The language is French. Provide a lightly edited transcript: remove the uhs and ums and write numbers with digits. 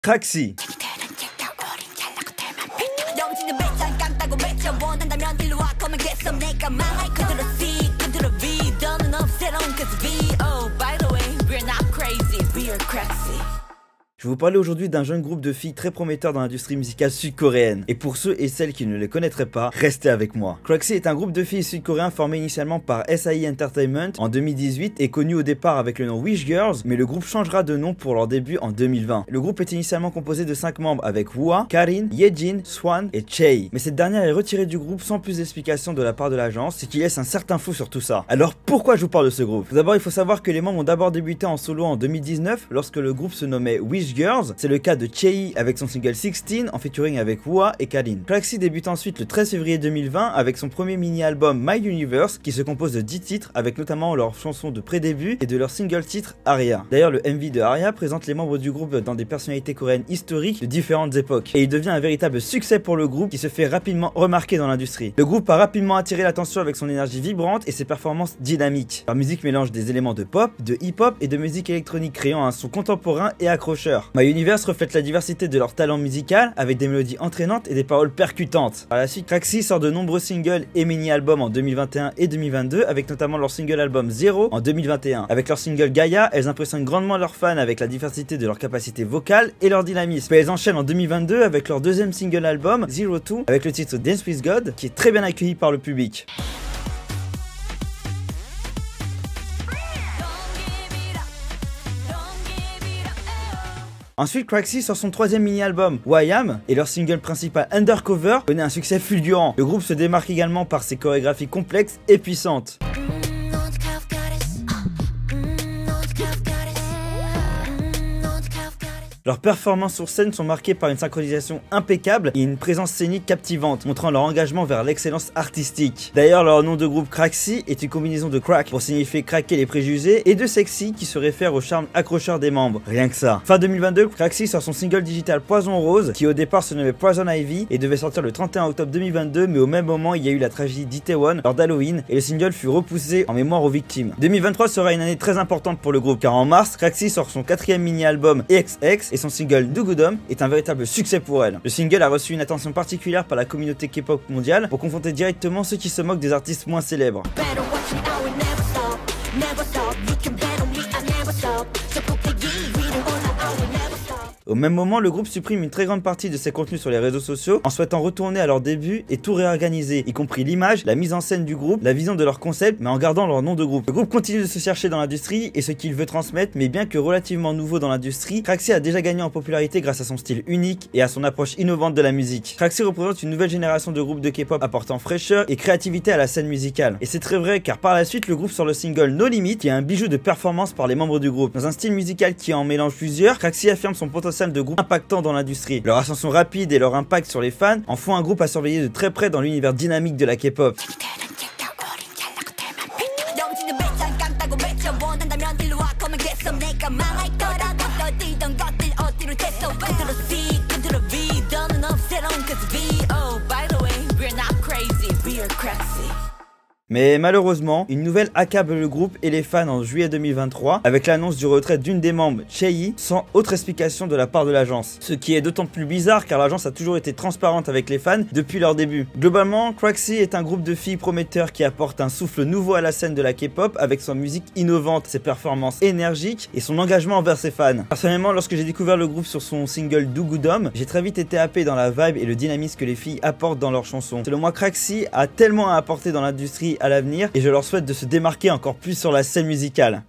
Craxi. Je vais vous parler aujourd'hui d'un jeune groupe de filles très prometteur dans l'industrie musicale sud-coréenne. Et pour ceux et celles qui ne les connaîtraient pas, restez avec moi. Craxi est un groupe de filles sud-coréens formé initialement par SAE Entertainment en 2018 et connu au départ avec le nom Wish Girls, mais le groupe changera de nom pour leur début en 2020. Le groupe est initialement composé de 5 membres avec Wooa, Karin, Yejin, Swan et Chae. Mais cette dernière est retirée du groupe sans plus d'explication de la part de l'agence, ce qui laisse un certain flou sur tout ça. Alors pourquoi je vous parle de ce groupe? Tout d'abord, il faut savoir que les membres ont d'abord débuté en solo en 2019 lorsque le groupe se nommait Wish Girls. C'est le cas de Chae avec son single 16 en featuring avec Wooa et Karin. Craxi débute ensuite le 13 février 2020 avec son premier mini-album My Universe qui se compose de 10 titres avec notamment leurs chansons de pré-début et de leur single titre Aria. D'ailleurs, le MV de Aria présente les membres du groupe dans des personnalités coréennes historiques de différentes époques et il devient un véritable succès pour le groupe qui se fait rapidement remarquer dans l'industrie. Le groupe a rapidement attiré l'attention avec son énergie vibrante et ses performances dynamiques. Leur musique mélange des éléments de pop, de hip-hop et de musique électronique créant un son contemporain et accrocheur. My Universe reflète la diversité de leur talent musical avec des mélodies entraînantes et des paroles percutantes. Par la suite, Craxi sort de nombreux singles et mini-albums en 2021 et 2022 avec notamment leur single album Zero en 2021. Avec leur single Gaia, elles impressionnent grandement leurs fans avec la diversité de leur capacité vocale et leur dynamisme. Puis elles enchaînent en 2022 avec leur deuxième single album Zero Two avec le titre Dance with God qui est très bien accueilli par le public. Ensuite, Craxi sort son troisième mini-album, YM, et leur single principal Undercover connaît un succès fulgurant. Le groupe se démarque également par ses chorégraphies complexes et puissantes. Leurs performances sur scène sont marquées par une synchronisation impeccable et une présence scénique captivante, montrant leur engagement vers l'excellence artistique. D'ailleurs, leur nom de groupe Craxi est une combinaison de crack pour signifier craquer les préjugés et de sexy qui se réfère au charme accrocheur des membres. Rien que ça. Fin 2022, Craxi sort son single digital Poison Rose qui au départ se nommait Poison Ivy et devait sortir le 31 octobre 2022, mais au même moment il y a eu la tragédie d'Itaewon lors d'Halloween et le single fut repoussé en mémoire aux victimes. 2023 sera une année très importante pour le groupe car en mars, Craxi sort son quatrième mini-album XX et son single Do Goodom est un véritable succès pour elle. Le single a reçu une attention particulière par la communauté K-pop mondiale pour confronter directement ceux qui se moquent des artistes moins célèbres. Au même moment, le groupe supprime une très grande partie de ses contenus sur les réseaux sociaux en souhaitant retourner à leur début et tout réorganiser, y compris l'image, la mise en scène du groupe, la vision de leur concept, mais en gardant leur nom de groupe. Le groupe continue de se chercher dans l'industrie et ce qu'il veut transmettre, mais bien que relativement nouveau dans l'industrie, Craxi a déjà gagné en popularité grâce à son style unique et à son approche innovante de la musique. Craxi représente une nouvelle génération de groupes de K-pop apportant fraîcheur et créativité à la scène musicale. Et c'est très vrai car par la suite, le groupe sort le single No Limit qui est un bijou de performance par les membres du groupe. Dans un style musical qui en mélange plusieurs, Craxi affirme son potentiel de groupe impactant dans l'industrie. Leur ascension rapide et leur impact sur les fans en font un groupe à surveiller de très près dans l'univers dynamique de la K-pop. Mais malheureusement, une nouvelle accable le groupe et les fans en juillet 2023 avec l'annonce du retrait d'une des membres, Chae, sans autre explication de la part de l'agence. Ce qui est d'autant plus bizarre car l'agence a toujours été transparente avec les fans depuis leur début. Globalement, Craxi est un groupe de filles prometteurs qui apporte un souffle nouveau à la scène de la K-pop avec son musique innovante, ses performances énergiques et son engagement envers ses fans. Personnellement, lorsque j'ai découvert le groupe sur son single Do Goodom, j'ai très vite été happé dans la vibe et le dynamisme que les filles apportent dans leurs chansons. Selon moi, Craxi a tellement à apporter dans l'industrie à l'avenir et je leur souhaite de se démarquer encore plus sur la scène musicale.